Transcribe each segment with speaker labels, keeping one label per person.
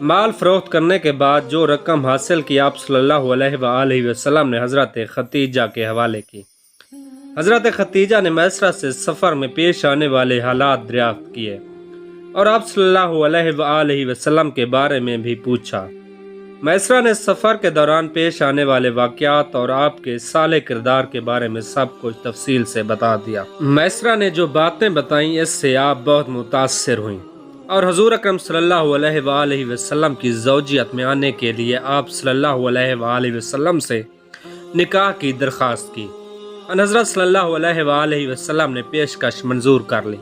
Speaker 1: مال فروخت کرنے کے بعد جو رقم حاصل کی آپ صلی اللہ علیہ وآلہ وسلم نے حضرت ختیجہ کے حوالے کی۔ حضرت ختیجہ نے میسرہ سے سفر میں پیش آنے والے حالات دریافت کیے اور آپ صلی اللہ علیہ وآلہ وسلم کے بارے میں بھی پوچھا۔ میسرہ نے سفر کے دوران پیش آنے والے واقعات اور آپ کے صالح کردار کے بارے میں سب کچھ تفصیل سے بتا دیا۔ میسرہ نے جو باتیں بتائیں اس سے آپ بہت متاثر ہوئیں اور حضور اکرم صلی اللہ علیہ وآلہ وسلم کی زوجیت میں آنے کے لیے آپ صلی اللہ علیہ وآلہ وسلم سے نکاح کی درخواست کی۔ حضرت صلی اللہ علیہ وآلہ وسلم نے پیشکش منظور کر لی۔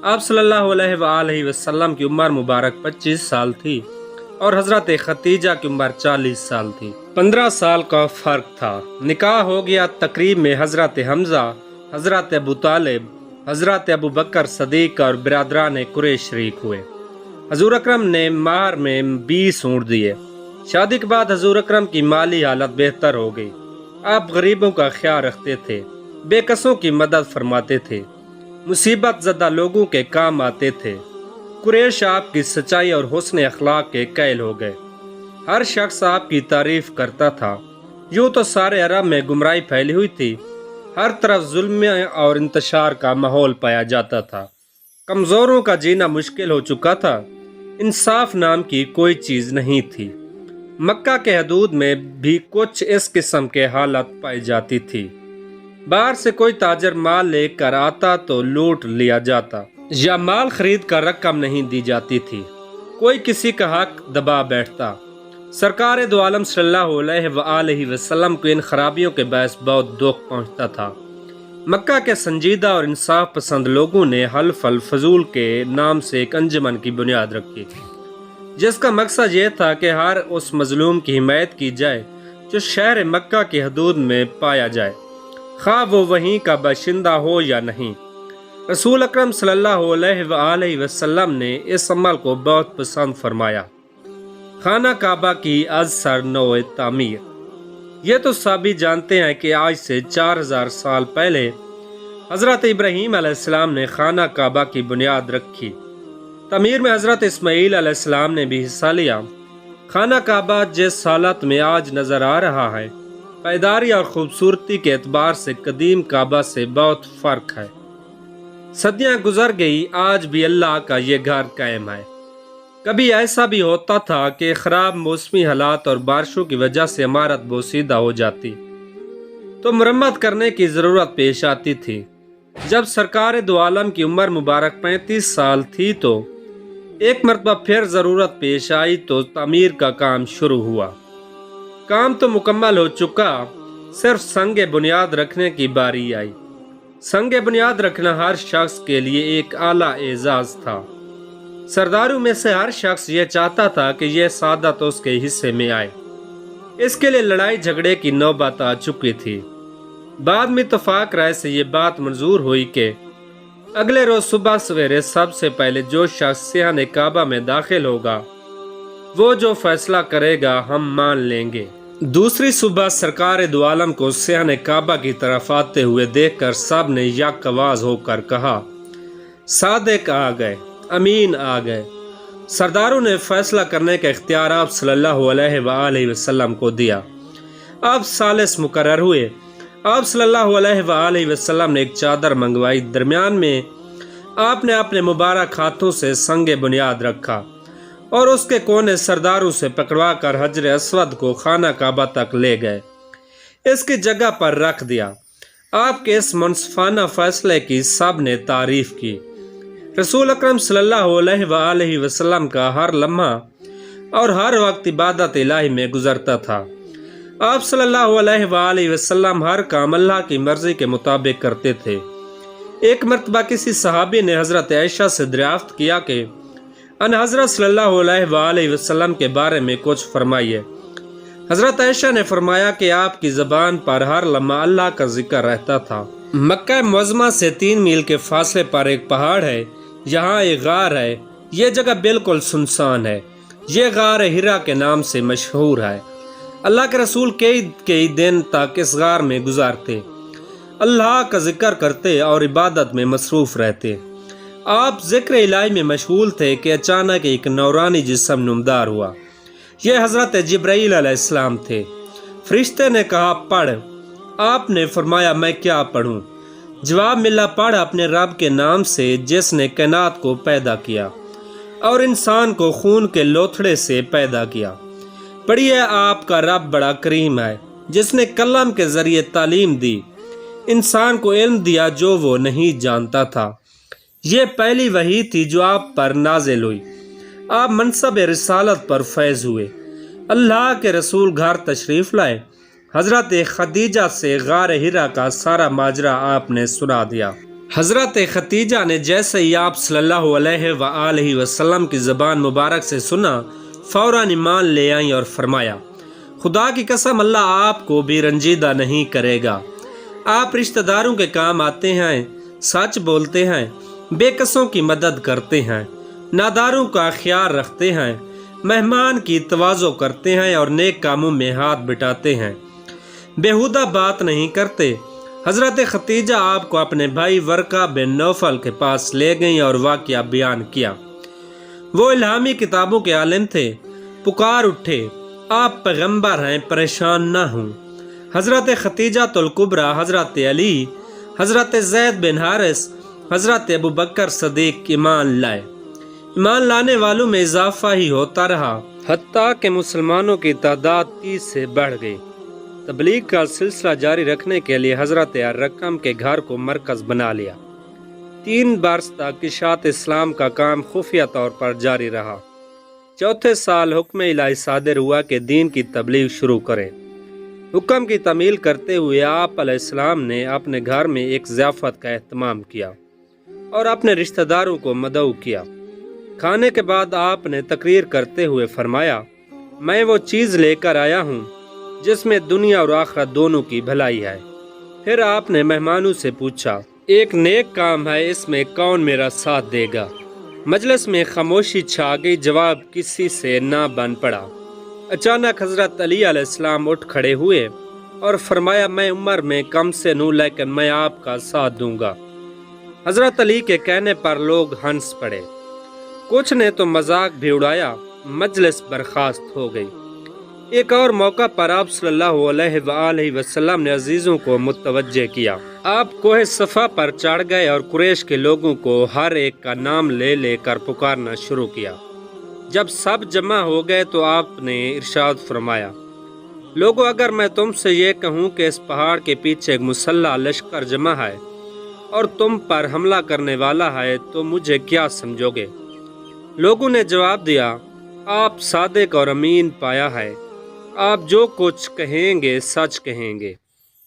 Speaker 1: آپ صلی اللہ علیہ وآلہ وسلم کی عمر مبارک 25 سال تھی اور حضرت ختیجہ کی عمر 40 سال تھی۔ 15 سال کا فرق تھا۔ نکاح ہو گیا۔ تقریب میں حضرت حمزہ، حضرت ابو طالب، حضرت ابو بکر صدیق اور برادران قریش شریک ہوئے۔ حضور اکرم نے مہر میں 20 اونٹ دیے۔ شادی کے بعد حضور اکرم کی مالی حالت بہتر ہو گئی۔ آپ غریبوں کا خیال رکھتے تھے، بے کسوں کی مدد فرماتے تھے، مصیبت زدہ لوگوں کے کام آتے تھے۔ قریش آپ کی سچائی اور حسن اخلاق کے قائل ہو گئے۔ ہر شخص آپ کی تعریف کرتا تھا۔ یوں تو سارے عرب میں گمراہی پھیلی ہوئی تھی۔ ہر طرف ظلم اور انتشار کا ماحول پایا جاتا تھا۔ کمزوروں کا جینا مشکل ہو چکا تھا۔ انصاف نام کی کوئی چیز نہیں تھی۔ مکہ کے حدود میں بھی کچھ اس قسم کے حالت پائی جاتی تھی۔ باہر سے کوئی تاجر مال لے کر آتا تو لوٹ لیا جاتا یا مال خرید کر رقم نہیں دی جاتی تھی۔ کوئی کسی کا حق دبا بیٹھتا۔ سرکار دو عالم صلی اللہ علیہ وآلہ وسلم کو ان خرابیوں کے باعث بہت دکھ پہنچتا تھا۔ مکہ کے سنجیدہ اور انصاف پسند لوگوں نے حلف الفضول کے نام سے ایک انجمن کی بنیاد رکھی، جس کا مقصد یہ تھا کہ ہر اس مظلوم کی حمایت کی جائے جو شہر مکہ کی حدود میں پایا جائے، خواہ وہ وہیں کا باشندہ ہو یا نہیں۔ رسول اکرم صلی اللہ علیہ وآلہ وسلم نے اس عمل کو بہت پسند فرمایا۔ خانہ کعبہ کی از سر نو تعمیر۔ یہ تو سبھی جانتے ہیں کہ آج سے 4000 سال پہلے حضرت ابراہیم علیہ السلام نے خانہ کعبہ کی بنیاد رکھی۔ تعمیر میں حضرت اسماعیل علیہ السلام نے بھی حصہ لیا۔ خانہ کعبہ جس حالت میں آج نظر آ رہا ہے، پائیداری اور خوبصورتی کے اعتبار سے قدیم کعبہ سے بہت فرق ہے۔ صدیاں گزر گئی، آج بھی اللہ کا یہ گھر قائم ہے۔ کبھی ایسا بھی ہوتا تھا کہ خراب موسمی حالات اور بارشوں کی وجہ سے عمارت بوسیدہ ہو جاتی تو مرمت کرنے کی ضرورت پیش آتی تھی۔ جب سرکار دو عالم کی عمر مبارک 35 سال تھی تو ایک مرتبہ پھر ضرورت پیش آئی تو تعمیر کا کام شروع ہوا۔ کام تو مکمل ہو چکا، صرف سنگ بنیاد رکھنے کی باری آئی۔ سنگ بنیاد رکھنا ہر شخص کے لیے ایک اعلیٰ اعزاز تھا۔ سرداروں میں سے ہر شخص یہ چاہتا تھا کہ یہ سعادت اس کے حصے میں آئے۔ اس کے لیے لڑائی جھگڑے کی نوبت آ چکی تھی۔ بعد میں اتفاق رائے سے یہ بات منظور ہوئی کہ اگلے روز صبح سویرے سب سے پہلے جو شخص صحن کعبہ میں داخل ہوگا، وہ جو فیصلہ کرے گا ہم مان لیں گے۔ دوسری صبح سرکار دو عالم کو صحن کعبہ کی طرف آتے ہوئے دیکھ کر سب نے یک آواز ہو کر کہا، صادق آ گئے، امین آ گئے۔ سرداروں نے فیصلہ کرنے کا اختیار آپ صلی اللہ علیہ وآلہ وسلم کو دیا۔ آپ ثالث مقرر ہوئے۔ آپ صلی اللہ علیہ وآلہ وسلم نے ایک چادر منگوائی۔ درمیان میں آپ نے اپنے مبارک ہاتھوں سے سنگ بنیاد رکھا اور اس کے کونے سرداروں سے پکڑوا کر حجر اسود کو خانہ کعبہ تک لے گئے، اس کی جگہ پر رکھ دیا۔ آپ کے اس منصفانہ فیصلے کی سب نے تعریف کی۔ رسول اکرم صلی اللہ علیہ وآلہ وسلم کا ہر لمحہ اور ہر وقت عبادت الہی میں گزرتا تھا۔ آپ صلی اللہ علیہ وآلہ وسلم ہر کام اللہ کی مرضی کے مطابق کرتے تھے۔ ایک مرتبہ کسی صحابی نے حضرت عائشہ سے دریافت کیا کہ ان حضرت صلی اللہ علیہ وآلہ وسلم کے بارے میں کچھ فرمائیے۔ حضرت عائشہ نے فرمایا کہ آپ کی زبان پر ہر لمحہ اللہ کا ذکر رہتا تھا۔ مکہ معظمہ سے 3 میل کے فاصلے پر ایک پہاڑ ہے، یہاں ایک غار ہے۔ یہ جگہ بالکل سنسان ہے۔ یہ غار ہرا کے نام سے مشہور ہے۔ اللہ کے رسول کئی دن تک اس غار میں گزارتے، اللہ کا ذکر کرتے اور عبادت میں مصروف رہتے۔ آپ ذکر الہی میں مشغول تھے کہ اچانک ایک نورانی جسم نمودار ہوا۔ یہ حضرت جبرائیل علیہ السلام تھے۔ فرشتے نے کہا پڑھ۔ آپ نے فرمایا میں کیا پڑھوں؟ جواب ملا پڑھ اپنے رب کے نام سے جس نے کائنات کو پیدا کیا اور انسان کو خون کے لوتھڑے سے پیدا کیا۔ پڑھیے آپ کا رب بڑا کریم ہے جس نے کلام کے ذریعے تعلیم دی، انسان کو علم دیا جو وہ نہیں جانتا تھا۔ یہ پہلی وحی تھی جو آپ پر نازل ہوئی۔ آپ منصب رسالت پر فیض ہوئے، اللہ کے رسول گھر تشریف لائے۔ حضرت خدیجہ سے غار حرا کا سارا ماجرا آپ نے سنا دیا۔ حضرت خدیجہ نے جیسے ہی آپ صلی اللہ علیہ وآلہ وسلم کی زبان مبارک سے سنا فوراً ایمان لے آئیں اور فرمایا خدا کی قسم اللہ آپ کو بھی رنجیدہ نہیں کرے گا۔ آپ رشتہ داروں کے کام آتے ہیں، سچ بولتے ہیں، بے کسوں کی مدد کرتے ہیں، ناداروں کا خیال رکھتے ہیں، مہمان کی تواضع کرتے ہیں اور نیک کاموں میں ہاتھ بٹاتے ہیں، بیہودہ بات نہیں کرتے۔ حضرت خدیجہ آپ کو اپنے بھائی ورقہ بن نوفل کے پاس لے گئیں اور واقعہ بیان کیا۔ وہ الہامی کتابوں کے عالم تھے، پکار اٹھے آپ پیغمبر ہیں، پریشان نہ ہوں۔ حضرت خدیجہ الکبریٰ، حضرت علی، حضرت زید بن حارث، حضرت ابوبکر صدیق ایمان لائے۔ ایمان لانے والوں میں اضافہ ہی ہوتا رہا، حتیٰ کہ مسلمانوں کی تعداد 30 سے بڑھ گئی۔ تبلیغ کا سلسلہ جاری رکھنے کے لیے حضرت ارقم کے گھر کو مرکز بنا لیا۔ 3 برس تک اشاعت اسلام کا کام خفیہ طور پر جاری رہا۔ چوتھے سال حکم الہی صادر ہوا کہ دین کی تبلیغ شروع کریں۔ حکم کی تعمیل کرتے ہوئے آپ علیہ السلام نے اپنے گھر میں ایک ضیافت کا اہتمام کیا اور اپنے رشتہ داروں کو مدعو کیا۔ کھانے کے بعد آپ نے تقریر کرتے ہوئے فرمایا میں وہ چیز لے کر آیا ہوں جس میں دنیا اور آخرت دونوں کی بھلائی ہے۔ پھر آپ نے مہمانوں سے پوچھا ایک نیک کام ہے، اس میں کون میرا ساتھ دے گا؟ مجلس میں خاموشی چھا گئی، جواب کسی سے نہ بن پڑا۔ اچانک حضرت علی علیہ السلام اٹھ کھڑے ہوئے اور فرمایا میں عمر میں کم سے نوں لیکن میں آپ کا ساتھ دوں گا۔ حضرت علی کے کہنے پر لوگ ہنس پڑے، کچھ نے تو مذاق بھی اڑایا۔ مجلس برخاست ہو گئی۔ ایک اور موقع پر آپ صلی اللہ علیہ وآلہ وسلم نے عزیزوں کو متوجہ کیا۔ آپ کوہ صفا پر چڑھ گئے اور قریش کے لوگوں کو ہر ایک کا نام لے لے کر پکارنا شروع کیا۔ جب سب جمع ہو گئے تو آپ نے ارشاد فرمایا لوگو اگر میں تم سے یہ کہوں کہ اس پہاڑ کے پیچھے ایک مسلح لشکر جمع ہے اور تم پر حملہ کرنے والا ہے تو مجھے کیا سمجھو گے؟ لوگوں نے جواب دیا آپ صادق اور امین پایا ہے، آپ جو کچھ کہیں گے سچ کہیں گے۔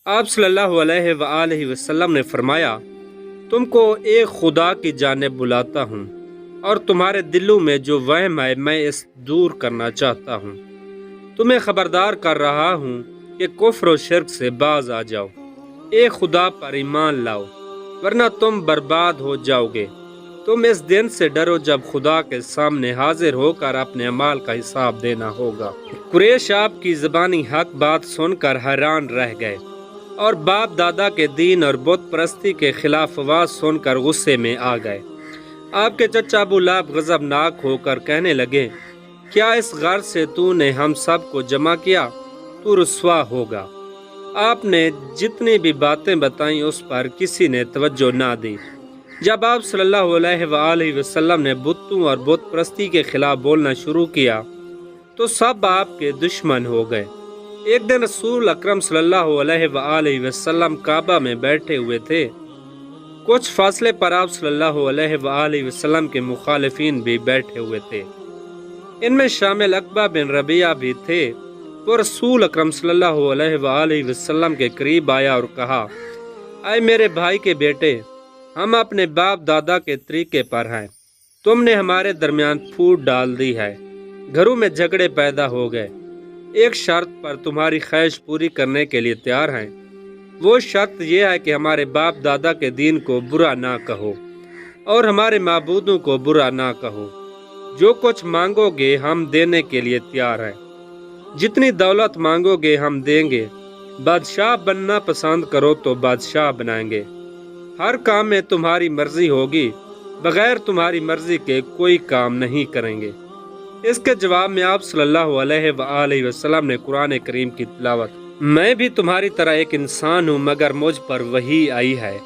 Speaker 1: آپ صلی اللہ علیہ وآلہ وسلم نے فرمایا تم کو ایک خدا کی جانب بلاتا ہوں اور تمہارے دلوں میں جو وہم ہے میں اس دور کرنا چاہتا ہوں۔ تمہیں خبردار کر رہا ہوں کہ کفر و شرک سے باز آ جاؤ، ایک خدا پر ایمان لاؤ ورنہ تم برباد ہو جاؤ گے۔ تم اس دن سے ڈرو جب خدا کے سامنے حاضر ہو کر اپنے اعمال کا حساب دینا ہوگا۔ قریش آپ کی زبانی حق بات سن کر حیران رہ گئے اور باپ دادا کے دین اور بت پرستی کے خلاف آواز سن کر غصے میں آ گئے۔ آپ کے چچا ابو لہب غضبناک ہو کر کہنے لگے کیا اس غرض سے تو نے ہم سب کو جمع کیا؟ تو رسوا ہوگا۔ آپ نے جتنی بھی باتیں بتائیں اس پر کسی نے توجہ نہ دی۔ جب آپ صلی اللہ علیہ وآلہ وسلم نے بتوں اور بت پرستی کے خلاف بولنا شروع کیا تو سب آپ کے دشمن ہو گئے۔ ایک دن رسول اکرم صلی اللہ علیہ وآلہ وسلم کعبہ میں بیٹھے ہوئے تھے۔ کچھ فاصلے پر آپ صلی اللہ علیہ وآلہ وسلم کے مخالفین بھی بیٹھے ہوئے تھے، ان میں شامل عقبہ بن ربیعہ بھی تھے۔ وہ رسول اکرم صلی اللہ علیہ وآلہ وسلم کے قریب آیا اور کہا اے میرے بھائی کے بیٹے، ہم اپنے باپ دادا کے طریقے پر ہیں، تم نے ہمارے درمیان پھوٹ ڈال دی ہے، گھروں میں جھگڑے پیدا ہو گئے۔ ایک شرط پر تمہاری خواہش پوری کرنے کے لیے تیار ہیں، وہ شرط یہ ہے کہ ہمارے باپ دادا کے دین کو برا نہ کہو اور ہمارے معبودوں کو برا نہ کہو۔ جو کچھ مانگو گے ہم دینے کے لیے تیار ہیں، جتنی دولت مانگو گے ہم دیں گے، بادشاہ بننا پسند کرو تو بادشاہ بنائیں گے، ہر کام میں تمہاری مرضی ہوگی، بغیر تمہاری مرضی کے کوئی کام نہیں کریں گے۔ اس کے جواب میں آپ صلی اللہ علیہ وآلہ وسلم نے قرآن کریم کی تلاوت: میں بھی تمہاری طرح ایک انسان ہوں مگر مجھ پر وحی آئی ہے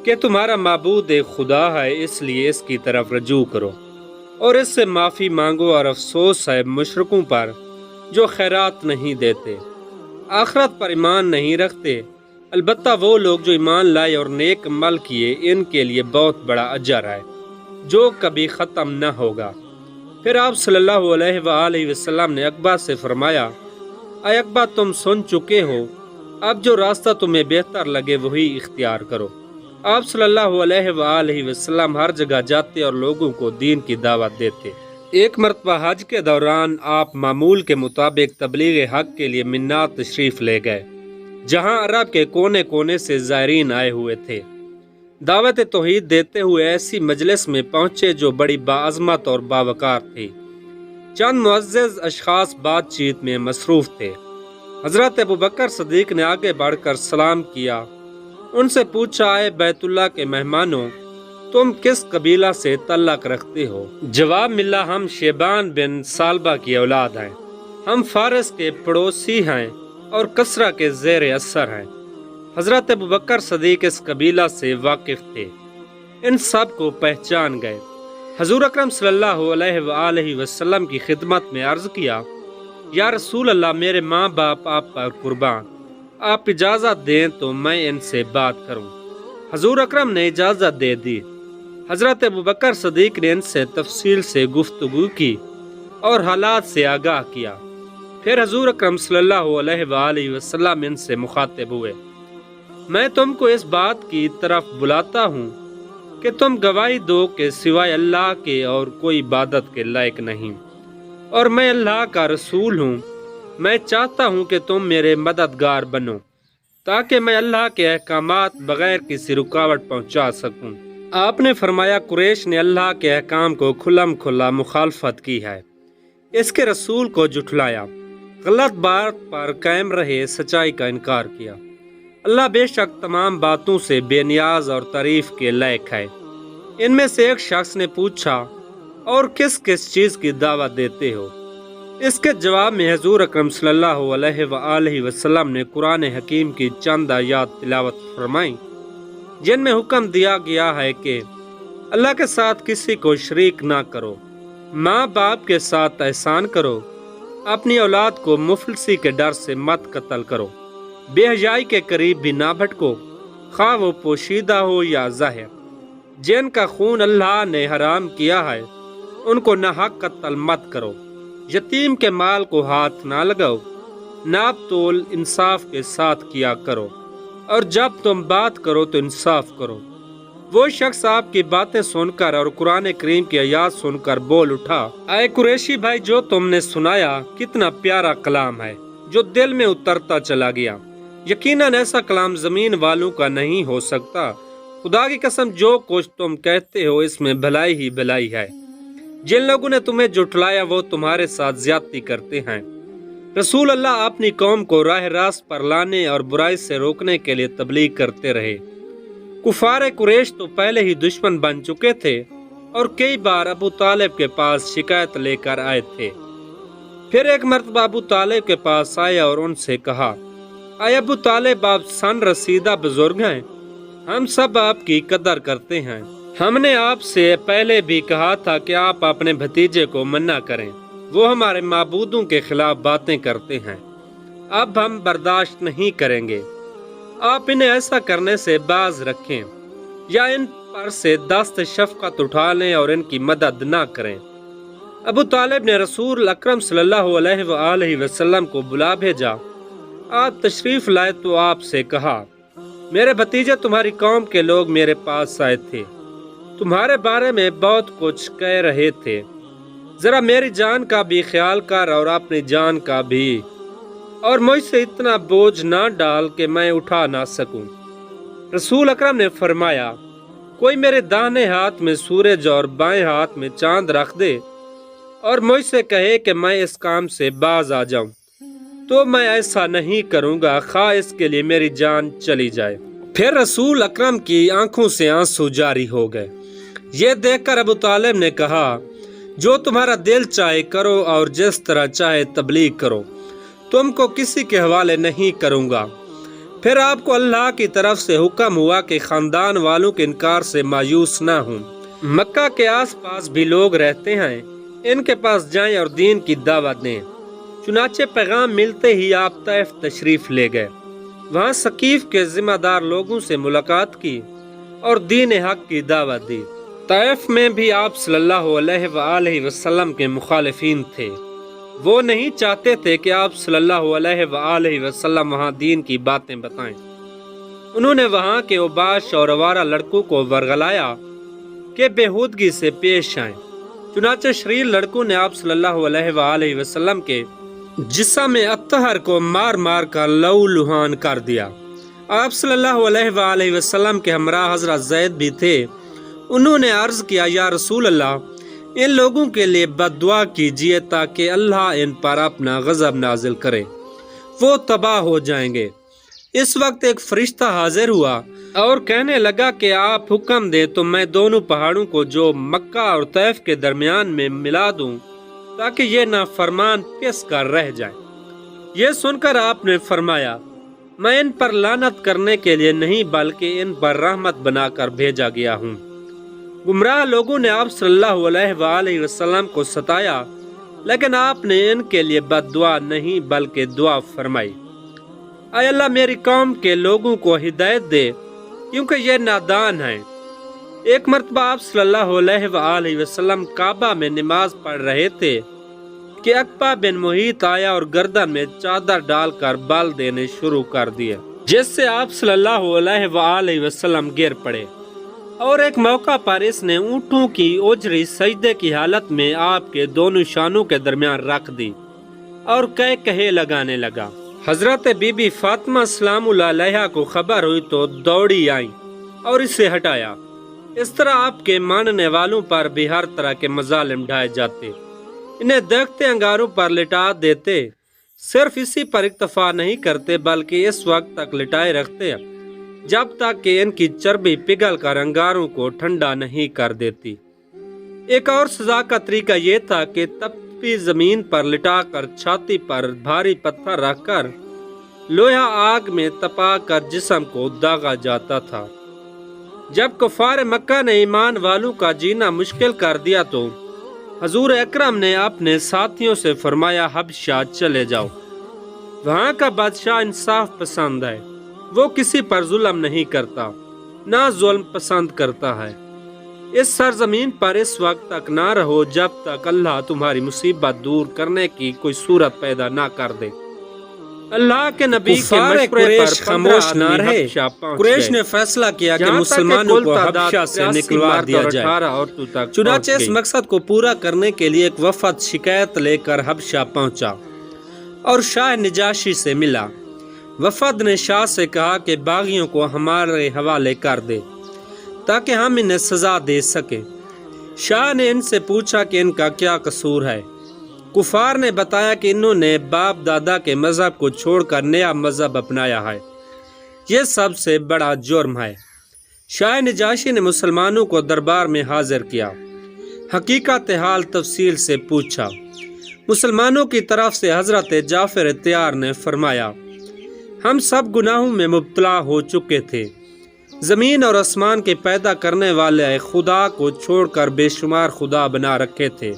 Speaker 1: کہ تمہارا معبود ایک خدا ہے، اس لیے اس کی طرف رجوع کرو اور اس سے معافی مانگو، اور افسوس ہے مشرکوں پر جو خیرات نہیں دیتے، آخرت پر ایمان نہیں رکھتے۔ البتہ وہ لوگ جو ایمان لائے اور نیک عمل کیے، ان کے لیے بہت بڑا اجر ہے جو کبھی ختم نہ ہوگا۔ پھر آپ صلی اللہ علیہ وآلہ وسلم نے عقبہ سے فرمایا: اے عقبہ، تم سن چکے ہو، اب جو راستہ تمہیں بہتر لگے وہی اختیار کرو۔ آپ صلی اللہ علیہ وآلہ وسلم ہر جگہ جاتے اور لوگوں کو دین کی دعوت دیتے۔ ایک مرتبہ حج کے دوران آپ معمول کے مطابق تبلیغ حق کے لیے منات تشریف لے گئے، جہاں عرب کے کونے کونے سے زائرین آئے ہوئے تھے۔ دعوت توحید دیتے ہوئے ایسی مجلس میں پہنچے جو بڑی باعظمت اور باوقار تھی۔ چند معزز اشخاص بات چیت میں مصروف تھے۔ حضرت ابوبکر صدیق نے آگے بڑھ کر سلام کیا، ان سے پوچھا: اے بیت اللہ کے مہمانوں، تم کس قبیلہ سے تعلق رکھتے ہو؟ جواب ملا: ہم شیبان بن سالبہ کی اولاد ہیں، ہم فارس کے پڑوسی ہیں اور کسرا کے زیر اثر ہیں۔ حضرت ابوبکر صدیق اس قبیلہ سے واقف تھے، ان سب کو پہچان گئے۔ حضور اکرم صلی اللہ علیہ وآلہ وسلم کی خدمت میں عرض کیا: یا رسول اللہ، میرے ماں باپ آپ پر قربان، آپ اجازت دیں تو میں ان سے بات کروں۔ حضور اکرم نے اجازت دے دی۔ حضرت ابوبکر صدیق نے ان سے تفصیل سے گفتگو کی اور حالات سے آگاہ کیا۔ پھر حضور اکرم صلی اللہ علیہ وآلہ وسلم ان سے مخاطب ہوئے: میں تم کو اس بات کی طرف بلاتا ہوں کہ تم گواہی دو کہ سوائے اللہ کے اور کوئی عبادت کے لائق نہیں، اور میں اللہ کا رسول ہوں۔ میں چاہتا ہوں کہ تم میرے مددگار بنو تاکہ میں اللہ کے احکامات بغیر کسی رکاوٹ پہنچا سکوں۔ آپ نے فرمایا: قریش نے اللہ کے احکام کو کھلم کھلا مخالفت کی ہے، اس کے رسول کو جھٹلایا، غلط بات پر قائم رہے، سچائی کا انکار کیا۔ اللہ بے شک تمام باتوں سے بے نیاز اور تعریف کے لائق ہے۔ ان میں سے ایک شخص نے پوچھا: اور کس کس چیز کی دعوت دیتے ہو؟ اس کے جواب میں حضور اکرم صلی اللہ علیہ وآلہ وسلم نے قرآن حکیم کی چند آیات تلاوت فرمائیں، جن میں حکم دیا گیا ہے کہ اللہ کے ساتھ کسی کو شریک نہ کرو، ماں باپ کے ساتھ احسان کرو، اپنی اولاد کو مفلسی کے ڈر سے مت قتل کرو، بے حیائی کے قریب بھی نہ بھٹکو، خواہ وہ پوشیدہ ہو یا ظاہر۔ جن کا خون اللہ نے حرام کیا ہے ان کو ناحق قتل مت کرو، یتیم کے مال کو ہاتھ نہ لگاؤ، ناپ تول انصاف کے ساتھ کیا کرو، اور جب تم بات کرو تو انصاف کرو۔ وہ شخص آپ کی باتیں سن کر اور قرآن کریم کی آیات سن کر بول اٹھا: اے قریشی بھائی، جو تم نے سنایا کتنا پیارا کلام ہے جو دل میں اترتا چلا گیا۔ یقیناً ایسا کلام زمین والوں کا نہیں ہو سکتا۔ خدا کی قسم، جو کچھ تم کہتے ہو اس میں بھلائی ہی بھلائی ہے۔ جن لوگوں نے تمہیں جھٹلایا وہ تمہارے ساتھ زیادتی کرتے ہیں۔ رسول اللہ اپنی قوم کو راہ راست پر لانے اور برائی سے روکنے کے لیے تبلیغ کرتے رہے۔ کفار قریش تو پہلے ہی دشمن بن چکے تھے اور کئی بار ابو طالب کے پاس شکایت لے کر آئے تھے۔ پھر ایک مرتبہ ابو طالب کے پاس آیا اور ان سے کہا: اے ابو طالب، آپ سن رسیدہ بزرگ ہیں، ہم سب آپ کی قدر کرتے ہیں۔ ہم نے آپ سے پہلے بھی کہا تھا کہ آپ اپنے بھتیجے کو منع کریں، وہ ہمارے معبودوں کے خلاف باتیں کرتے ہیں، اب ہم برداشت نہیں کریں گے۔ آپ انہیں ایسا کرنے سے باز رکھیں یا ان پر سے دست شفقت اٹھا لیں اور ان کی مدد نہ کریں۔ ابو طالب نے رسول اکرم صلی اللہ علیہ وآلہ وسلم کو بلا بھیجا۔ آپ تشریف لائے تو آپ سے کہا: میرے بھتیجے، تمہاری قوم کے لوگ میرے پاس آئے تھے، تمہارے بارے میں بہت کچھ کہہ رہے تھے، ذرا میری جان کا بھی خیال کر اور اپنی جان کا بھی، اور مجھ سے اتنا بوجھ نہ ڈال کہ میں اٹھا نہ سکوں۔ رسول اکرم نے فرمایا: کوئی میرے داہنے ہاتھ میں سورج اور بائیں ہاتھ میں چاند رکھ دے اور مجھ سے کہے کہ میں اس کام سے باز آ جاؤں تو میں ایسا نہیں کروں گا، خواہ اس کے لیے میری جان چلی جائے۔ پھر رسول اکرم کی آنکھوں سے آنسو جاری ہو گئے۔ یہ دیکھ کر ابو طالب نے کہا جو تمہارا دل چاہے کرو اور جس طرح چاہے تبلیغ کرو، تم کو کسی کے حوالے نہیں کروں گا۔ پھر آپ کو اللہ کی طرف سے حکم ہوا کہ خاندان والوں کے انکار سے مایوس نہ ہوں۔ مکہ کے آس پاس بھی لوگ رہتے ہیں، ان کے پاس جائیں اور دین کی دعوت دیں۔ چنانچہ پیغام ملتے ہی آپ طائف تشریف لے گئے۔ وہاں ثقیف کے ذمہ دار لوگوں سے ملاقات کی اور دین حق کی دعوت دی۔ طائف میں بھی آپ صلی اللہ علیہ وآلہ وسلم کے مخالفین تھے۔ وہ نہیں چاہتے تھے کہ آپ صلی اللہ علیہ وآلہ وسلم وہاں دین کی باتیں بتائیں۔ انہوں نے وہاں کے اوباش اور آوارہ لڑکوں کو ورغلایا کہ بےہودگی سے پیش آئیں۔ چنانچہ شریر لڑکوں نے آپ صلی اللہ علیہ وآلہ وسلم کے جسم اطہر کو مار مار کر لہو لہان کر دیا۔ آپ صلی اللہ علیہ وآلہ وسلم کے ہمراہ حضرت زید بھی تھے۔ انہوں نے عرض کیا، یا رسول اللہ، ان لوگوں کے لیے بد دعا کیجیے تاکہ اللہ ان پر اپنا غضب نازل کرے، وہ تباہ ہو جائیں گے۔ اس وقت ایک فرشتہ حاضر ہوا اور کہنے لگا کہ آپ حکم دیں تو میں دونوں پہاڑوں کو جو مکہ اور طائف کے درمیان میں ملا دوں تاکہ یہ نافرمان پس کر رہ جائیں۔ یہ سن کر آپ نے فرمایا، میں ان پر لعنت کرنے کے لیے نہیں بلکہ ان پر رحمت بنا کر بھیجا گیا ہوں۔ گمراہ لوگوں نے آپ صلی اللہ علیہ وآلہ وسلم کو ستایا، لیکن آپ نے ان کے لیے بد دعا نہیں بلکہ دعا فرمائی، اے اللہ میری قوم کے لوگوں کو ہدایت دے کیونکہ یہ نادان ہیں۔ ایک مرتبہ آپ صلی اللہ علیہ وآلہ وسلم کعبہ میں نماز پڑھ رہے تھے کہ عقبہ بن محیط آیا اور گردن میں چادر ڈال کر بال دینے شروع کر دیے، جس سے آپ صلی اللہ علیہ وآلہ وسلم گر پڑے۔ اور ایک موقع پر اس نے اونٹوں کی اوجری سجدے کی حالت میں آپ کے دونوں شانوں کے درمیان رکھ دی اور کہے لگانے لگا۔ حضرت بی بی فاطمہ سلام اللہ علیہا کو خبر ہوئی تو دوڑی آئیں اور اسے ہٹایا۔ اس طرح آپ کے ماننے والوں پر بھی ہر طرح کے مظالم ڈھائے جاتے، انہیں دیکھتے انگاروں پر لٹا دیتے۔ صرف اسی پر اکتفا نہیں کرتے بلکہ اس وقت تک لٹائے رکھتے جب تک کہ ان کی چربی پگھل کر انگاروں کو ٹھنڈا نہیں کر دیتی۔ ایک اور سزا کا طریقہ یہ تھا کہ تپتی زمین پر لٹا کر چھاتی پر بھاری پتھر رکھ کر لوہا آگ میں تپا کر جسم کو داغا جاتا تھا۔ جب کفار مکہ نے ایمان والوں کا جینا مشکل کر دیا تو حضور اکرم نے اپنے ساتھیوں سے فرمایا، حبشہ چلے جاؤ، وہاں کا بادشاہ انصاف پسند ہے، وہ کسی پر ظلم نہیں کرتا، نہ ظلم پسند کرتا ہے۔ اس سرزمین پر اس وقت تک نہ رہو جب تک اللہ تمہاری مصیبت دور کرنے کی کوئی صورت پیدا نہ کر دے۔ اللہ کے نبی کے مشورے پر خاموش نہ رہے۔ قریش نے فیصلہ کیا کہ مسلمانوں کو حبشہ سے نکلوا دیا جائے۔ چنانچہ اس مقصد کو پورا کرنے کے لیے ایک وفد شکایت لے کر حبشہ پہنچا اور شاہ نجاشی سے ملا۔ وفد نے شاہ سے کہا کہ باغیوں کو ہمارے حوالے کر دے تاکہ ہم انہیں سزا دے سکیں۔ شاہ نے ان سے پوچھا کہ ان کا کیا قصور ہے۔ کفار نے بتایا کہ انہوں نے باپ دادا کے مذہب کو چھوڑ کر نیا مذہب اپنایا ہے، یہ سب سے بڑا جرم ہے۔ شاہ نجاشی نے مسلمانوں کو دربار میں حاضر کیا، حقیقت حال تفصیل سے پوچھا۔ مسلمانوں کی طرف سے حضرت جعفر طیار نے فرمایا، ہم سب گناہوں میں مبتلا ہو چکے تھے، زمین اور آسمان کے پیدا کرنے والے خدا کو چھوڑ کر بے شمار خدا بنا رکھے تھے،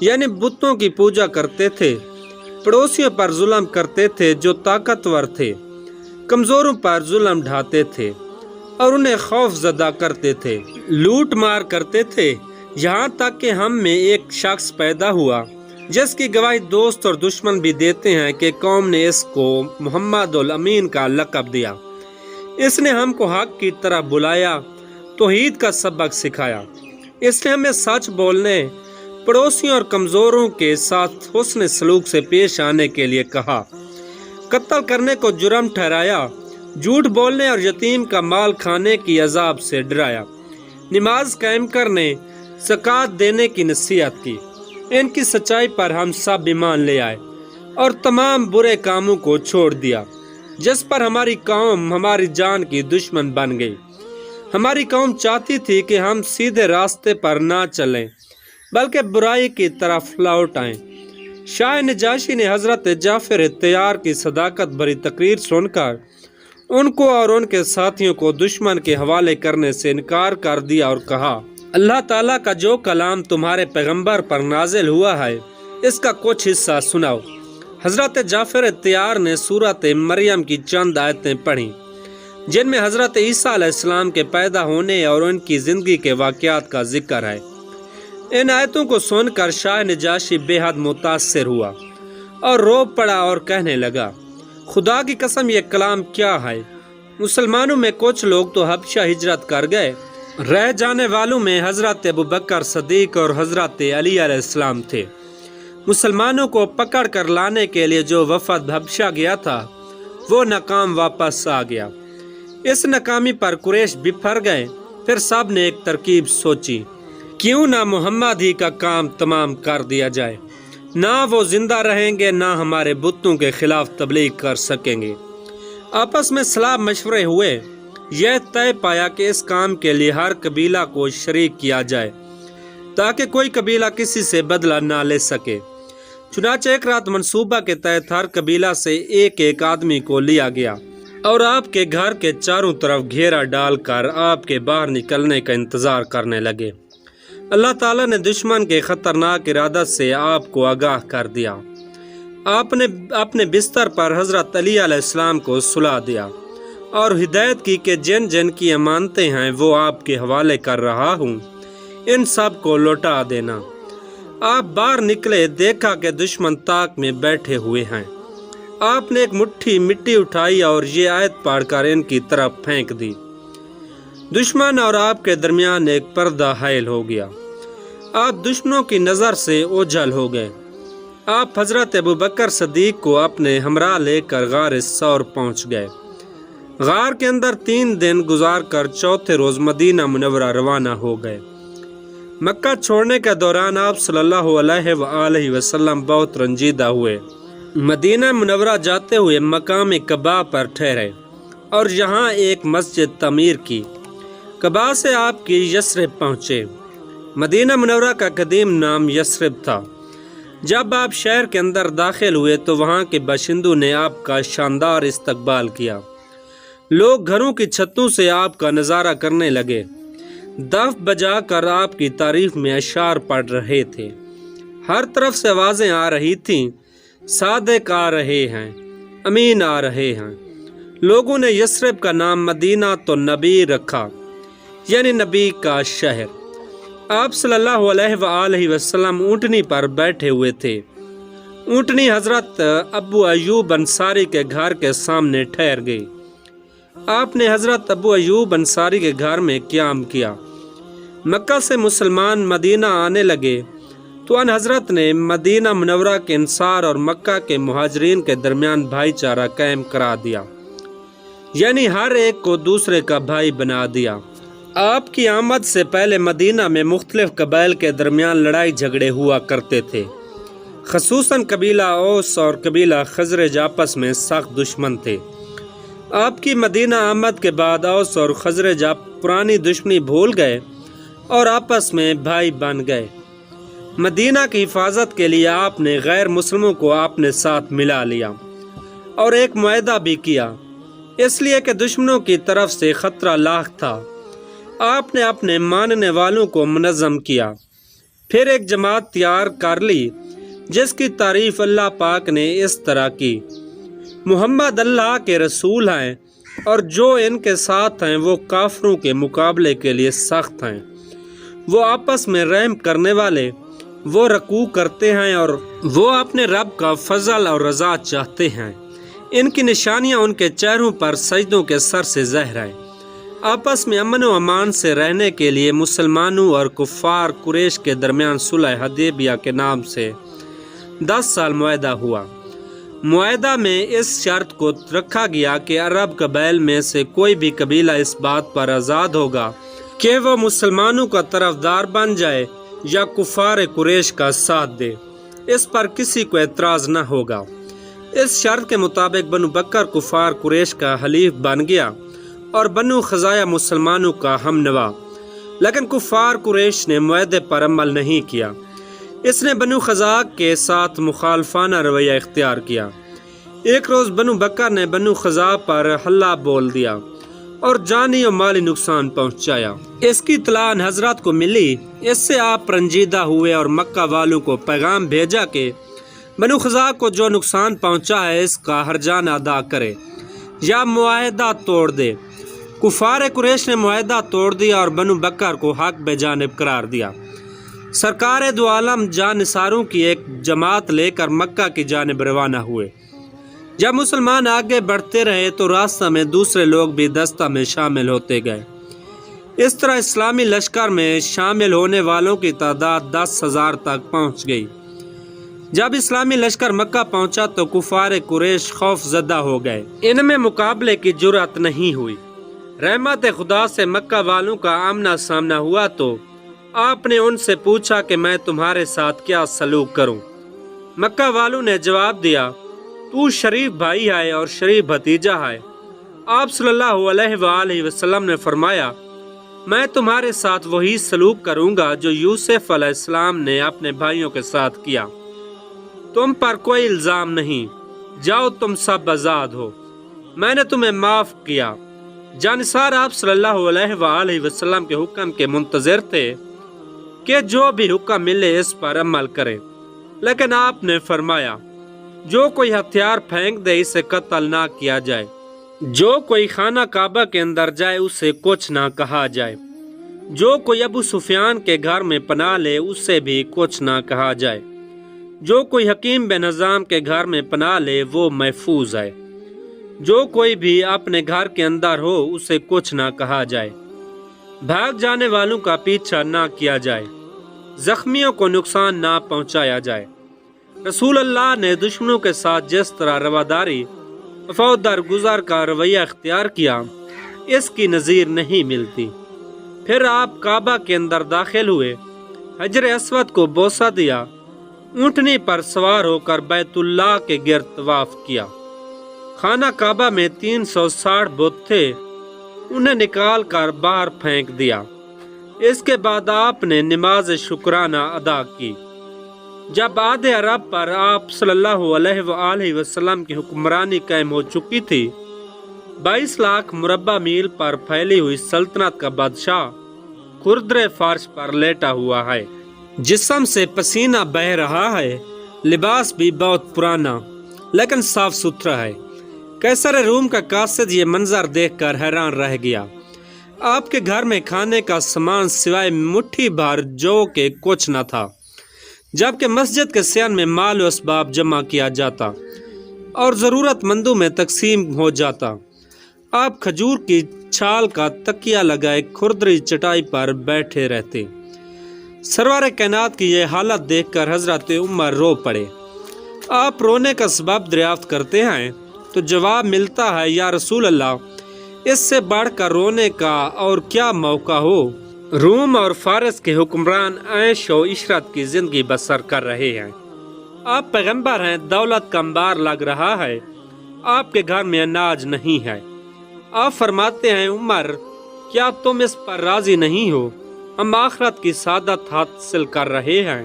Speaker 1: یعنی بتوں کی پوجا کرتے تھے، پڑوسیوں پر ظلم کرتے تھے جو طاقتور تھے، کمزوروں پر ظلم ڈھاتے تھے اور انہیں خوف زدہ کرتے تھے، لوٹ مار کرتے تھے، یہاں تک کہ ہم میں ایک شخص پیدا ہوا جس کی گواہی دوست اور دشمن بھی دیتے ہیں کہ قوم نے اس کو محمد الامین کا لقب دیا۔ اس نے ہم کو حق کی طرح بلایا، توحید کا سبق سکھایا، اس نے ہمیں سچ بولنے، پڑوسیوں اور کمزوروں کے ساتھ حسن سلوک سے پیش آنے کے لیے کہا، قتل کرنے کو جرم ٹھہرایا، جھوٹ بولنے اور یتیم کا مال کھانے کی عذاب سے ڈرایا، نماز قائم کرنے، زکوٰۃ دینے کی نصیحت کی۔ ان کی سچائی پر ہم سب ایمان لے آئے اور تمام برے کاموں کو چھوڑ دیا جس پر ہماری قوم ہماری جان کی دشمن بن گئی۔ ہماری قوم چاہتی تھی کہ ہم سیدھے راستے پر نہ چلیں بلکہ برائی کی طرف لوٹ آئیں۔ شاہ نجاشی نے حضرت جعفر طیار کی صداقت بھری تقریر سن کر ان کو اور ان کے ساتھیوں کو دشمن کے حوالے کرنے سے انکار کر دیا اور کہا، اللہ تعالیٰ کا جو کلام تمہارے پیغمبر پر نازل ہوا ہے اس کا کچھ حصہ سناؤ۔ حضرت جعفر طیار نے سورۃ مریم کی چند آیتیں پڑھیں جن میں حضرت عیسیٰ علیہ السلام کے پیدا ہونے اور ان کی زندگی کے واقعات کا ذکر ہے۔ ان آیتوں کو سن کر شاہ نجاشی بے حد متاثر ہوا اور رو پڑا اور کہنے لگا، خدا کی قسم یہ کلام کیا ہے؟ مسلمانوں میں کچھ لوگ تو حبشہ ہجرت کر گئے، رہ جانے والوں میں حضرت ابوبکر صدیق اور حضرت علی علیہ السلام تھے۔ مسلمانوں کو پکڑ کر لانے کے لیے جو وفد حبشہ گیا تھا وہ ناکام واپس آ گیا۔ اس ناکامی پر قریش بفر گئے۔ پھر سب نے ایک ترکیب سوچی، کیوں نہ محمد ہی کا کام تمام کر دیا جائے، نہ وہ زندہ رہیں گے نہ ہمارے بتوں کے خلاف تبلیغ کر سکیں گے۔ آپس میں صلاح مشورے ہوئے، یہ طے پایا کہ اس کام کے لیے ہر قبیلہ کو شریک کیا جائے تاکہ کوئی قبیلہ کسی سے بدلہ نہ لے سکے۔ چنانچہ ایک رات منصوبہ کے تحت ہر قبیلہ سے ایک ایک آدمی کو لیا گیا اور آپ کے گھر کے چاروں طرف گھیرا ڈال کر آپ کے باہر نکلنے کا انتظار کرنے لگے۔ اللہ تعالیٰ نے دشمن کے خطرناک ارادہ سے آپ کو آگاہ کر دیا۔ آپ نے اپنے بستر پر حضرت علی علیہ السلام کو سلا دیا اور ہدایت کی کہ جن جن کی امانتیں ہیں وہ آپ کے حوالے کر رہا ہوں، ان سب کو لوٹا دینا۔ آپ باہر نکلے، دیکھا کہ دشمن طاق میں بیٹھے ہوئے ہیں۔ آپ نے ایک مٹھی مٹی اٹھائی اور یہ آیت پڑھ کر ان کی طرف پھینک دی۔ دشمن اور آپ کے درمیان ایک پردہ حائل ہو گیا۔ آپ دشمنوں کی نظر سے اوجھل ہو گئے۔ آپ حضرت ابوبکر صدیق کو اپنے ہمراہ لے کر غار ثور پہنچ گئے۔ غار کے اندر 3 دن گزار کر چوتھے روز مدینہ منورہ روانہ ہو گئے۔ مکہ چھوڑنے کے دوران آپ صلی اللہ علیہ وآلہ وسلم بہت رنجیدہ ہوئے۔ مدینہ منورہ جاتے ہوئے مقام قباء پر ٹھہرے اور یہاں ایک مسجد تعمیر کی۔ قباء سے آپ کی یثرب پہنچے۔ مدینہ منورہ کا قدیم نام یثرب تھا۔ جب آپ شہر کے اندر داخل ہوئے تو وہاں کے باشندوں نے آپ کا شاندار استقبال کیا۔ لوگ گھروں کی چھتوں سے آپ کا نظارہ کرنے لگے، دف بجا کر آپ کی تعریف میں اشعار پڑھ رہے تھے۔ ہر طرف سے آوازیں آ رہی تھیں، صادق آ رہے ہیں، امین آ رہے ہیں۔ لوگوں نے یثرب کا نام مدینہ تو نبی رکھا، یعنی نبی کا شہر۔ آپ صلی اللہ علیہ وآلہ وسلم اونٹنی پر بیٹھے ہوئے تھے۔ اونٹنی حضرت ابو ایوب انصاری کے گھر کے سامنے ٹھہر گئی۔ آپ نے حضرت ابو ایوب انصاری کے گھر میں قیام کیا۔ مکہ سے مسلمان مدینہ آنے لگے تو ان حضرت نے مدینہ منورہ کے انصار اور مکہ کے مہاجرین کے درمیان بھائی چارہ قائم کرا دیا، یعنی ہر ایک کو دوسرے کا بھائی بنا دیا۔ آپ کی آمد سے پہلے مدینہ میں مختلف قبائل کے درمیان لڑائی جھگڑے ہوا کرتے تھے، خصوصاً قبیلہ اوس اور قبیلہ خزرج آپس میں سخت دشمن تھے۔ آپ کی مدینہ آمد کے بعد اوس اور خزرج پرانی دشمنی بھول گئے اور آپس میں بھائی بن گئے۔ مدینہ کی حفاظت کے لیے آپ نے غیر مسلموں کو اپنے ساتھ ملا لیا اور ایک معاہدہ بھی کیا، اس لیے کہ دشمنوں کی طرف سے خطرہ لاحق تھا۔ آپ نے اپنے ماننے والوں کو منظم کیا، پھر ایک جماعت تیار کر لی جس کی تعریف اللہ پاک نے اس طرح کی، محمد اللہ کے رسول ہیں اور جو ان کے ساتھ ہیں وہ کافروں کے مقابلے کے لیے سخت ہیں، وہ آپس میں رحم کرنے والے، وہ رکوع کرتے ہیں اور وہ اپنے رب کا فضل اور رضا چاہتے ہیں۔ ان کی نشانیاں ان کے چہروں پر سجدوں کے سر سے ظاہر ہے۔ آپس میں امن و امان سے رہنے کے لیے مسلمانوں اور کفار قریش کے درمیان صلح حدیبیہ کے نام سے 10 سال معاہدہ ہوا۔ معاہدہ میں اس شرط کو رکھا گیا کہ عرب قبائل میں سے کوئی بھی قبیلہ اس بات پر آزاد ہوگا کہ وہ مسلمانوں کا طرفدار بن جائے یا کفار قریش کا ساتھ دے، اس پر کسی کو اعتراض نہ ہوگا۔ اس شرط کے مطابق بنو بکر کفار قریش کا حلیف بن گیا اور بنو خزاعہ مسلمانوں کا ہم نوا، لیکن کفار قریش نے معاہدے پر عمل نہیں کیا۔ اس نے بنو خزاعہ کے ساتھ مخالفانہ رویہ اختیار کیا۔ ایک روز بنو بکر نے بنو خزاعہ پر حملہ بول دیا اور جانی اور مالی نقصان پہنچایا۔ اس کی اطلاع حضرات کو ملی۔ اس سے آپ رنجیدہ ہوئے اور مکہ والوں کو پیغام بھیجا کہ بنو خزاعہ کو جو نقصان پہنچا ہے اس کا ہرجانہ ادا کرے یا معاہدہ توڑ دے۔ کفار قریش نے معاہدہ توڑ دیا اور بنو بکر کو حق بے جانب قرار دیا۔ سرکار دو عالم جانثاروں کی ایک جماعت لے کر مکہ کی جانب روانہ ہوئے۔ جب مسلمان آگے بڑھتے رہے تو راستہ میں دوسرے لوگ بھی دستہ میں شامل ہوتے گئے۔ اس طرح اسلامی لشکر میں شامل ہونے والوں کی تعداد 10,000 تک پہنچ گئی۔ جب اسلامی لشکر مکہ پہنچا تو کفار قریش خوف زدہ ہو گئے۔ ان میں مقابلے کی جرأت نہیں ہوئی۔ رحمت خدا سے مکہ والوں کا آمنا سامنا ہوا تو آپ نے ان سے پوچھا کہ میں تمہارے ساتھ کیا سلوک کروں؟ مکہ والوں نے جواب دیا، تو شریف بھائی ہے اور شریف بھتیجا ہے۔ آپ صلی اللہ علیہ وآلہ وسلم نے فرمایا، میں تمہارے ساتھ وہی سلوک کروں گا جو یوسف علیہ السلام نے اپنے بھائیوں کے ساتھ کیا۔ تم پر کوئی الزام نہیں، جاؤ تم سب آزاد ہو، میں نے تمہیں معاف کیا۔ جانثار آپ صلی اللہ علیہ وآلہ وسلم کے حکم کے منتظر تھے کہ جو بھی حکم ملے اس پر عمل کریں، لیکن آپ نے فرمایا، جو کوئی ہتھیار پھینک دے اسے قتل نہ کیا جائے، جو کوئی خانہ کعبہ کے اندر جائے اسے کچھ نہ کہا جائے، جو کوئی ابو سفیان کے گھر میں پناہ لے اسے بھی کچھ نہ کہا جائے، جو کوئی حکیم بن حزام کے گھر میں پناہ لے وہ محفوظ ہے، جو کوئی بھی اپنے گھر کے اندر ہو اسے کچھ نہ کہا جائے، بھاگ جانے والوں کا پیچھا نہ کیا جائے، زخمیوں کو نقصان نہ پہنچایا جائے۔ رسول اللہ نے دشمنوں کے ساتھ جس طرح رواداری وفا درگزر کا رویہ اختیار کیا اس کی نظیر نہیں ملتی۔ پھر آپ کعبہ کے اندر داخل ہوئے، حجر اسود کو بوسہ دیا، اونٹنی پر سوار ہو کر بیت اللہ کے گرد طواف کیا۔ خانہ کعبہ میں 360 بت تھے، انہیں نکال کر باہر پھینک دیا۔ اس کے بعد آپ نے نماز شکرانہ ادا کی۔ جب آدھے عرب پر آپ صلی اللہ علیہ وآلہ وسلم کی حکمرانی قائم ہو چکی تھی، 22 لاکھ مربع میل پر پھیلی ہوئی سلطنت کا بادشاہ کھردرے فرش پر لیٹا ہوا ہے، جسم سے پسینہ بہہ رہا ہے، لباس بھی بہت پرانا لیکن صاف ستھرا ہے۔ قیصر روم کا قاصد یہ منظر دیکھ کر حیران رہ گیا۔ آپ کے گھر میں کھانے کا سامان سوائے مٹھی بھر جو کہ کچھ نہ تھا، جبکہ مسجد کے صحن میں مال و اسباب جمع کیا جاتا اور ضرورت مندوں میں تقسیم ہو جاتا۔ آپ کھجور کی چھال کا تکیہ لگائے کھردری چٹائی پر بیٹھے رہتے۔ سرور کائنات کی یہ حالت دیکھ کر حضرت عمر رو پڑے۔ آپ رونے کا سبب دریافت کرتے ہیں تو جواب ملتا ہے، یا رسول اللہ، اس سے بڑھ کر رونے کا اور کیا موقع ہو۔ روم اور فارس کے حکمران عیش و عشرت کی زندگی بسر کر رہے ہیں، آپ پیغمبر ہیں، دولت کا انبار لگ رہا ہے، آپ کے گھر میں اناج نہیں ہے۔ آپ فرماتے ہیں، عمر، کیا تم اس پر راضی نہیں ہو؟ ہم آخرت کی سعادت حاصل کر رہے ہیں۔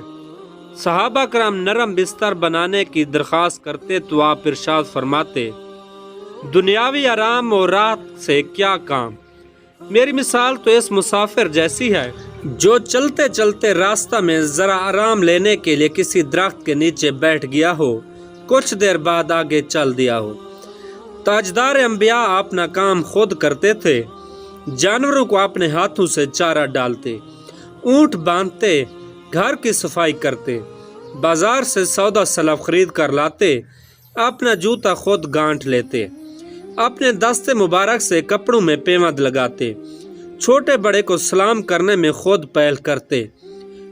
Speaker 1: صحابہ کرام نرم بستر بنانے کی درخواست کرتے تو آپ ارشاد فرماتے، دنیاوی آرام اور راحت سے کیا کام؟ میری مثال تو اس مسافر جیسی ہے جو چلتے چلتے راستہ میں ذرا آرام لینے کے لیے کسی درخت کے نیچے بیٹھ گیا ہو، کچھ دیر بعد آگے چل دیا ہو۔ تاجدار انبیاء اپنا کام خود کرتے تھے، جانوروں کو اپنے ہاتھوں سے چارہ ڈالتے، اونٹ باندھتے، گھر کی صفائی کرتے، بازار سے سودا سلف خرید کر لاتے، اپنا جوتا خود گانٹھ لیتے، اپنے دست مبارک سے کپڑوں میں پیوند لگاتے، چھوٹے بڑے کو سلام کرنے میں خود پہل کرتے۔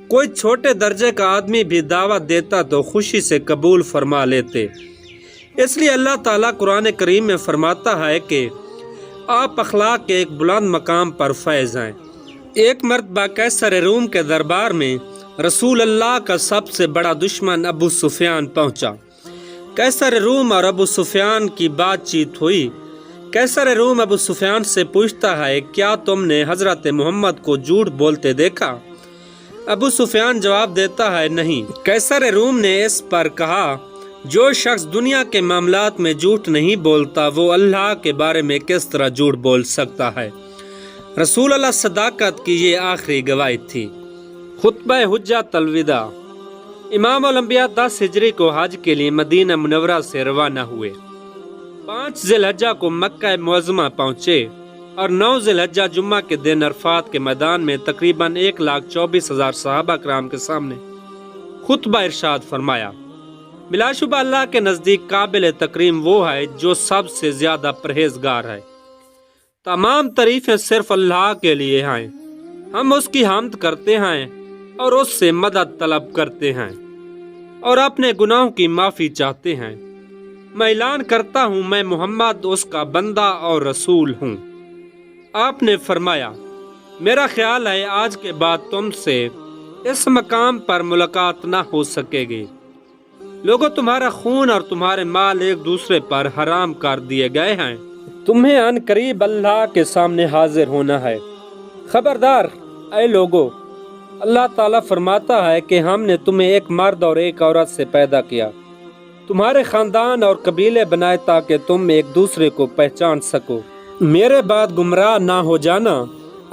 Speaker 1: کوئی چھوٹے درجے کا آدمی بھی دعوت دیتا تو خوشی سے قبول فرما لیتے۔ اس لیے اللہ تعالیٰ قرآن کریم میں فرماتا ہے کہ آپ اخلاق کے ایک بلند مقام پر فیض ہیں۔ ایک مرتبہ قیصر روم کے دربار میں رسول اللہ کا سب سے بڑا دشمن ابو سفیان پہنچا۔ قیصر روم اور ابو سفیان کی بات چیت ہوئی قیصر روم ابو سفیان سے پوچھتا ہے کیا تم نے حضرت محمد کو جھوٹ بولتے دیکھا؟ ابو سفیان جواب دیتا ہے نہیں۔ قیصر روم نے اس پر کہا جو شخص دنیا کے معاملات میں جھوٹ نہیں بولتا وہ اللہ کے بارے میں کس طرح جھوٹ بول سکتا ہے؟ رسول اللہ صداقت کی یہ آخری گواہی تھی۔ خطبہ حجۃ الوداع۔ امام الانبیاء 10 ہجری کو حج کے لیے مدینہ منورہ سے روانہ ہوئے۔ 5 ذی الحجہ کو مکہ معظمہ پہنچے اور 9 ذی الحجہ جمعہ کے دن عرفات کے میدان میں تقریباً 1,24,000 صحابہ کرام کے سامنے خطبہ ارشاد فرمایا۔ بلا شبہ اللہ کے نزدیک قابل تکریم وہ ہے جو سب سے زیادہ پرہیزگار ہے۔ تمام تعریفیں صرف اللہ کے لیے ہیں۔ ہم اس کی حمد کرتے ہیں اور اس سے مدد طلب کرتے ہیں اور اپنے گناہوں کی معافی چاہتے ہیں۔ میں اعلان کرتا ہوں میں محمد اس کا بندہ اور رسول ہوں۔ آپ نے فرمایا میرا خیال ہے آج کے بعد تم سے اس مقام پر ملاقات نہ ہو سکے گی۔ لوگوں تمہارا خون اور تمہارے مال ایک دوسرے پر حرام کر دیے گئے ہیں۔ تمہیں ان قریب اللہ کے سامنے حاضر ہونا ہے۔ خبردار اے لوگو، اللہ تعالیٰ فرماتا ہے کہ ہم نے تمہیں ایک مرد اور ایک عورت سے پیدا کیا، تمہارے خاندان اور قبیلے بنائے تاکہ تم ایک دوسرے کو پہچان سکو۔ میرے بعد گمراہ نہ ہو جانا۔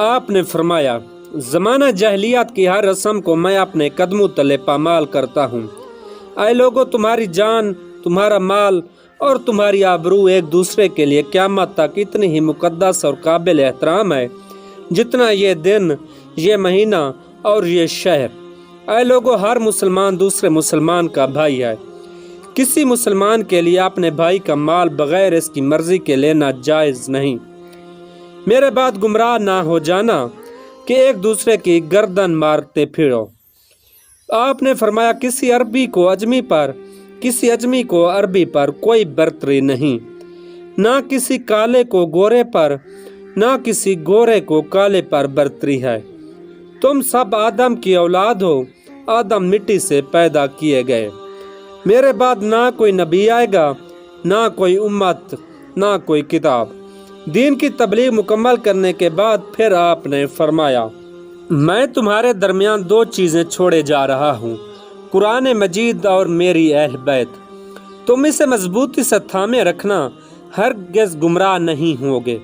Speaker 1: آپ نے فرمایا زمانہ جاہلیت کی ہر رسم کو میں اپنے قدموں تلے پامال کرتا ہوں۔ اے لوگو، تمہاری جان، تمہارا مال اور تمہاری آبرو ایک دوسرے کے لیے قیامت تک اتنی ہی مقدس اور قابل احترام ہے جتنا یہ دن، یہ مہینہ اور یہ شہر۔ اے لوگو، ہر مسلمان دوسرے مسلمان کا بھائی ہے۔ کسی مسلمان کے لیے اپنے بھائی کا مال بغیر اس کی مرضی کے لینا جائز نہیں۔ میرے بعد گمراہ نہ ہو جانا کہ ایک دوسرے کی گردن مارتے پھرو۔ آپ نے فرمایا کسی عربی کو اجمی پر، کسی اجمی کو عربی پر کوئی برتری نہیں، نہ کسی کالے کو گورے پر، نہ کسی گورے کو کالے پر برتری ہے۔ تم سب آدم کی اولاد ہو، آدم مٹی سے پیدا کیے گئے۔ میرے بعد نہ کوئی نبی آئے گا، نہ کوئی امت، نہ کوئی کتاب۔ دین کی تبلیغ مکمل کرنے کے بعد پھر آپ نے فرمایا میں تمہارے درمیان 2 چیزیں چھوڑے جا رہا ہوں، قرآن مجید اور میری اہل بیت۔ تم اسے مضبوطی سے تھامے رکھنا، ہرگز گمراہ نہیں ہوگے۔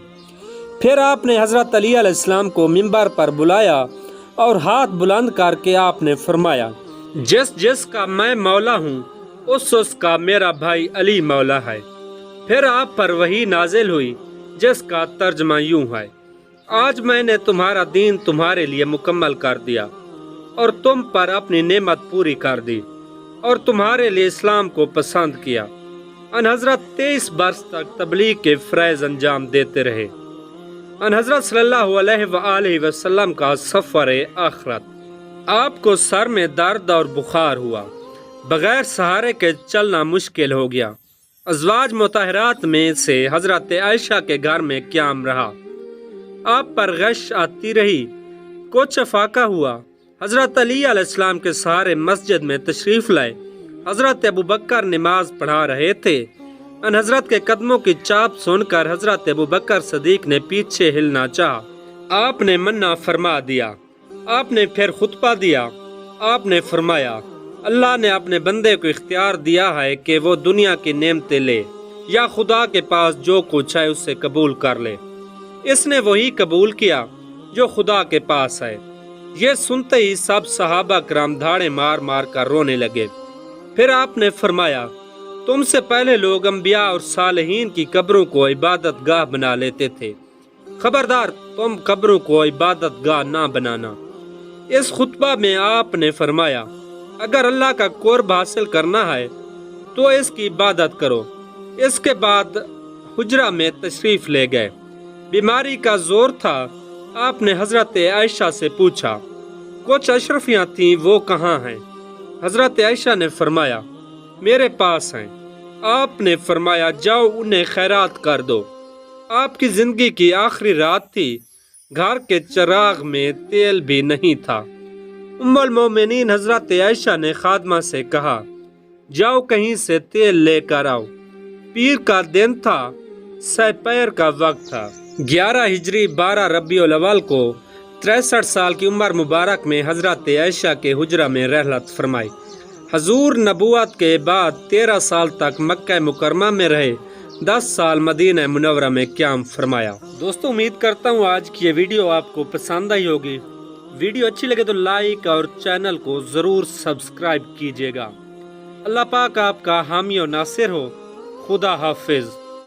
Speaker 1: پھر آپ نے حضرت علی علیہ السلام کو منبر پر بلایا اور ہاتھ بلند کر کے آپ نے فرمایا جس کا میں مولا ہوں اس کا میرا بھائی علی مولا ہے۔ پھر آپ پر وحی نازل ہوئی جس کا ترجمہ یوں ہے آج میں نے تمہارا دین تمہارے لیے مکمل کر دیا اور تم پر اپنی نعمت پوری کر دی اور تمہارے لیے اسلام کو پسند کیا۔ ان حضرت 23 برس تک تبلیغ کے فریض انجام دیتے رہے۔ ان حضرت صلی اللہ علیہ وآلہ وسلم کا سفر آخرت۔ آپ کو سر میں درد اور بخار ہوا، بغیر سہارے کے چلنا مشکل ہو گیا۔ ازواج مطہرات میں سے حضرت عائشہ کے گھر میں قیام رہا، آپ پر غش آتی رہی، کچھ افاقہ ہوا۔ حضرت علی علیہ السلام کے سہارے مسجد میں تشریف لائے۔ حضرت ابوبکر نماز پڑھا رہے تھے۔ ان حضرت کے قدموں کی چاپ سن کر حضرت ابوبکر صدیق نے پیچھے ہلنا چاہا، آپ نے منع فرما دیا۔ آپ نے پھر خطبہ دیا۔ آپ نے فرمایا اللہ نے اپنے بندے کو اختیار دیا ہے کہ وہ دنیا کی نعمتیں لے یا خدا کے پاس جو کچھ ہے اسے قبول کر لے۔ اس نے وہی قبول کیا جو خدا کے پاس ہے۔ یہ سنتے ہی سب صحابہ کرام دھاڑے مار مار کر رونے لگے۔ پھر آپ نے فرمایا تم سے پہلے لوگ انبیاء اور صالحین کی قبروں کو عبادت گاہ بنا لیتے تھے، خبردار تم قبروں کو عبادت گاہ نہ بنانا۔ اس خطبہ میں آپ نے فرمایا اگر اللہ کا قرب حاصل کرنا ہے تو اس کی عبادت کرو۔ اس کے بعد حجرہ میں تشریف لے گئے۔ بیماری کا زور تھا۔ آپ نے حضرت عائشہ سے پوچھا کچھ اشرفیاں تھیں وہ کہاں ہیں؟ حضرت عائشہ نے فرمایا میرے پاس ہیں۔ آپ نے فرمایا جاؤ انہیں خیرات کر دو۔ آپ کی زندگی کی آخری رات تھی، گھر کے چراغ میں تیل بھی نہیں تھا۔ ام المومنین حضرت عائشہ نے خادمہ سے کہا جاؤ کہیں سے تیل لے کر آؤ۔ پیر کا دن تھا، سپیر کا وقت تھا۔ 11 ہجری 12 ربیع الاول کو 63 سال کی عمر مبارک میں حضرت عائشہ کے حجرہ میں رحلت فرمائی۔ حضور نبوت کے بعد 13 سال تک مکہ مکرمہ میں رہے، 10 سال مدینہ منورہ میں قیام فرمایا۔ دوستو امید کرتا ہوں آج کی یہ ویڈیو آپ کو پسند آئی ہوگی۔ ویڈیو اچھی لگے تو لائک اور چینل کو ضرور سبسکرائب کیجیے گا۔ اللہ پاک آپ کا حامی و ناصر ہو۔ خدا حافظ۔